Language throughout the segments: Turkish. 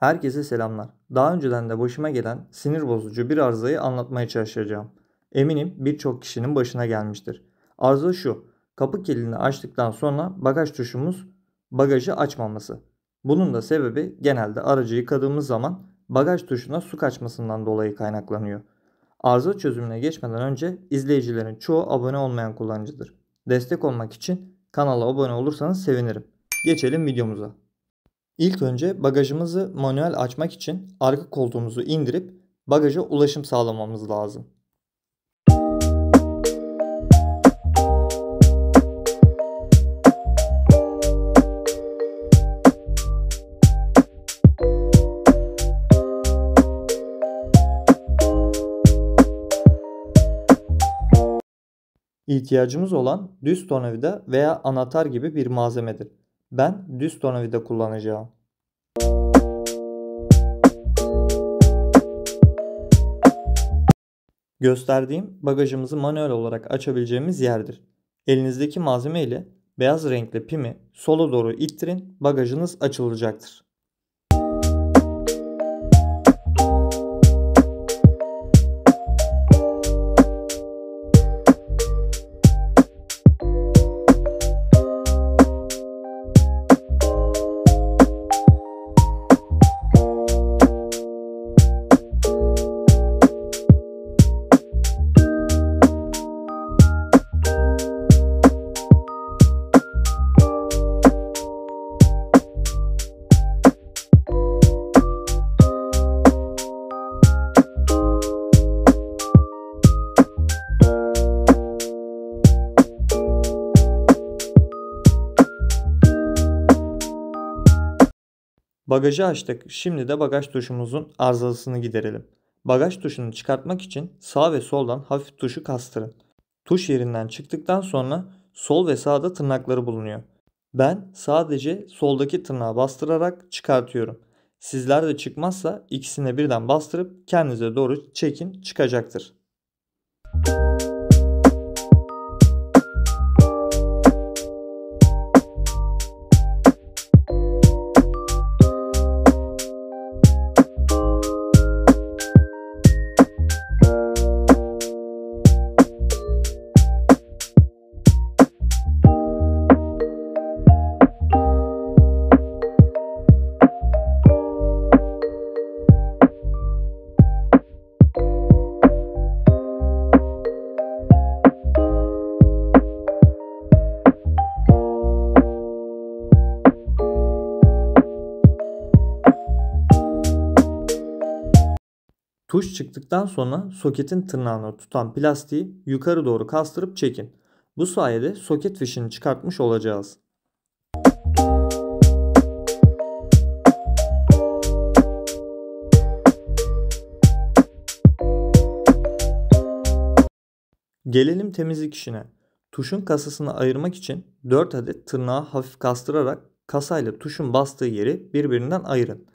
Herkese selamlar. Daha önceden de başıma gelen sinir bozucu bir arızayı anlatmaya çalışacağım. Eminim birçok kişinin başına gelmiştir. Arıza şu: kapı kilidini açtıktan sonra bagaj tuşumuz bagajı açmaması. Bunun da sebebi genelde aracı yıkadığımız zaman bagaj tuşuna su kaçmasından dolayı kaynaklanıyor. Arıza çözümüne geçmeden önce izleyicilerin çoğu abone olmayan kullanıcıdır. Destek olmak için kanala abone olursanız sevinirim. Geçelim videomuza. İlk önce bagajımızı manuel açmak için arka koltuğumuzu indirip bagaja ulaşım sağlamamız lazım. İhtiyacımız olan düz tornavida veya anahtar gibi bir malzemedir. Ben düz tornavida kullanacağım. Gösterdiğim bagajımızı manuel olarak açabileceğimiz yerdir. Elinizdeki malzeme ile beyaz renkli pimi sola doğru ittirin, bagajınız açılacaktır. Bagajı açtık. Şimdi de bagaj tuşumuzun arızasını giderelim. Bagaj tuşunu çıkartmak için sağ ve soldan hafif tuşu kastırın. Tuş yerinden çıktıktan sonra sol ve sağda tırnakları bulunuyor. Ben sadece soldaki tırnağı bastırarak çıkartıyorum. Sizler de çıkmazsa ikisine birden bastırıp kendinize doğru çekin, çıkacaktır. Tuş çıktıktan sonra soketin tırnağını tutan plastiği yukarı doğru kastırıp çekin. Bu sayede soket fişini çıkartmış olacağız. Gelelim temizlik işine. Tuşun kasasını ayırmak için 4 adet tırnağı hafif kastırarak kasayla tuşun bastığı yeri birbirinden ayırın.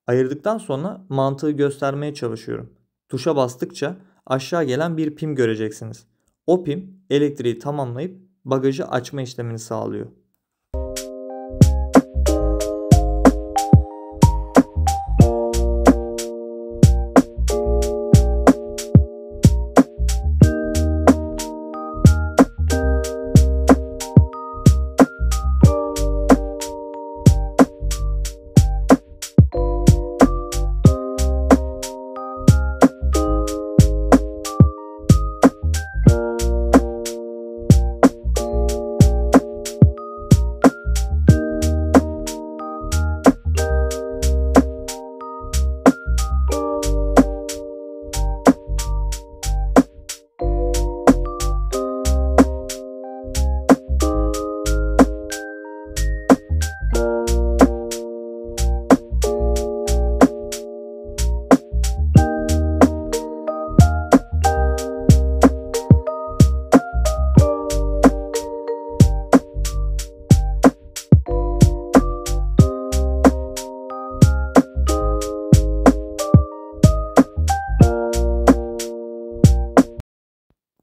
Ayırdıktan sonra mantığı göstermeye çalışıyorum. Tuşa bastıkça aşağı gelen bir pim göreceksiniz. O pim elektriği tamamlayıp bagajı açma işlemini sağlıyor.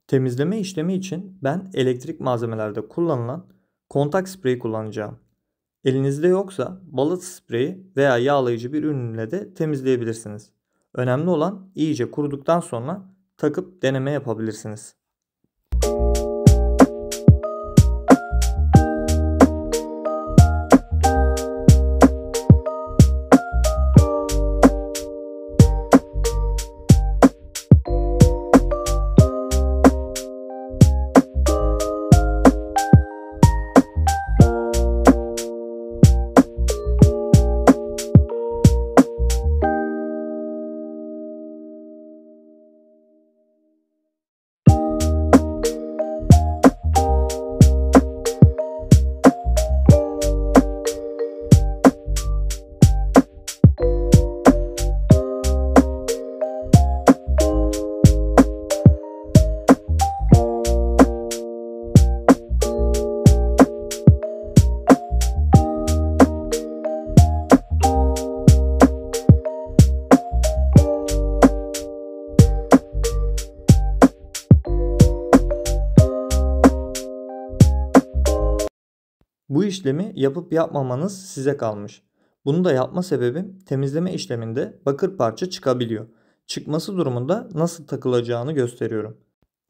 Temizleme işlemi için ben elektrik malzemelerde kullanılan kontak spreyi kullanacağım. Elinizde yoksa balata spreyi veya yağlayıcı bir ürünle de temizleyebilirsiniz. Önemli olan iyice kuruduktan sonra takıp deneme yapabilirsiniz. Bu işlemi yapıp yapmamanız size kalmış. Bunu da yapma sebebim temizleme işleminde bakır parça çıkabiliyor. Çıkması durumunda nasıl takılacağını gösteriyorum.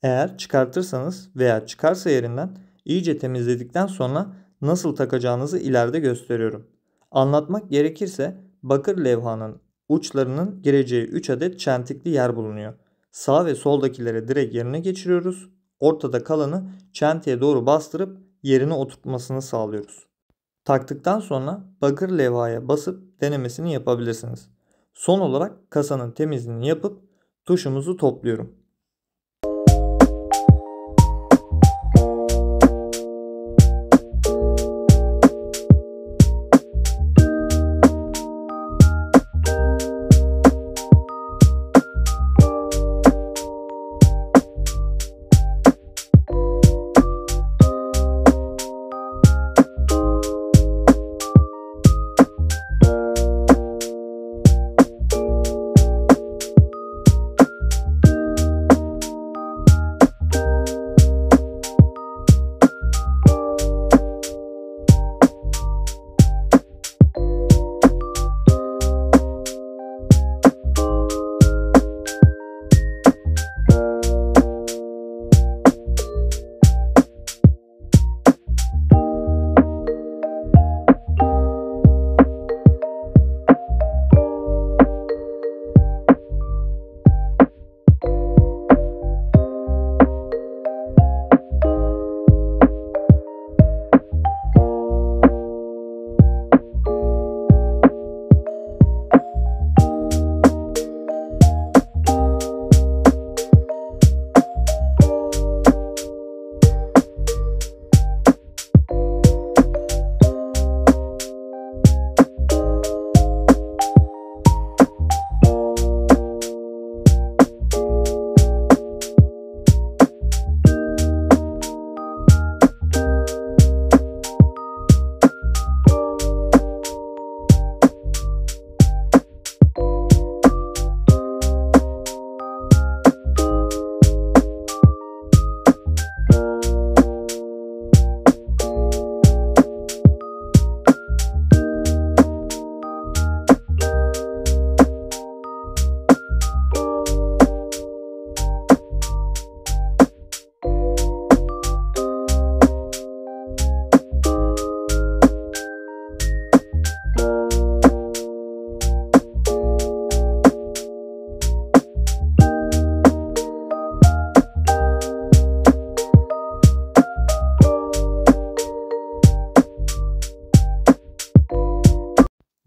Eğer çıkartırsanız veya çıkarsa yerinden iyice temizledikten sonra nasıl takacağınızı ileride gösteriyorum. Anlatmak gerekirse bakır levhanın uçlarının gireceği 3 adet çentikli yer bulunuyor. Sağ ve soldakileri direkt yerine geçiriyoruz. Ortada kalanı çentiğe doğru bastırıp yerine oturtmasını sağlıyoruz. Taktıktan sonra bakır levhaya basıp denemesini yapabilirsiniz. Son olarak kasanın temizliğini yapıp tuşumuzu topluyorum.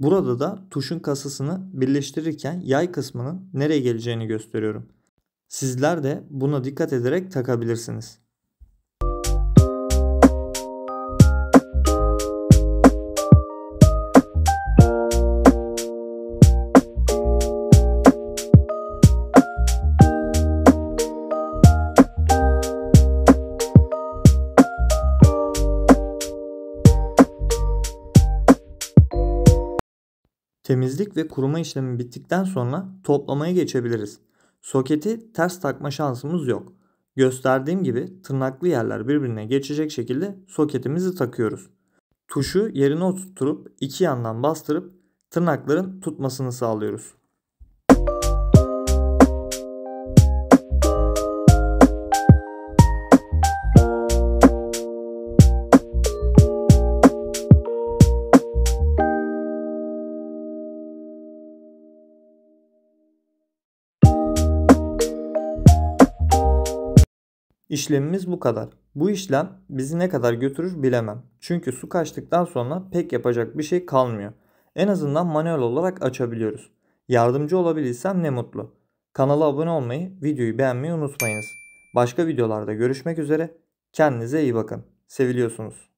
Burada da tuşun kasasını birleştirirken yay kısmının nereye geleceğini gösteriyorum. Sizler de buna dikkat ederek takabilirsiniz. Temizlik ve kuruma işlemi bittikten sonra toplamaya geçebiliriz. Soketi ters takma şansımız yok. Gösterdiğim gibi tırnaklı yerler birbirine geçecek şekilde soketimizi takıyoruz. Tuşu yerine oturtturup iki yandan bastırıp tırnakların tutmasını sağlıyoruz. İşlemimiz bu kadar. Bu işlem bizi ne kadar götürür bilemem. Çünkü su kaçtıktan sonra pek yapacak bir şey kalmıyor. En azından manuel olarak açabiliyoruz. Yardımcı olabilsem ne mutlu. Kanala abone olmayı, videoyu beğenmeyi unutmayınız. Başka videolarda görüşmek üzere. Kendinize iyi bakın. Seviliyorsunuz.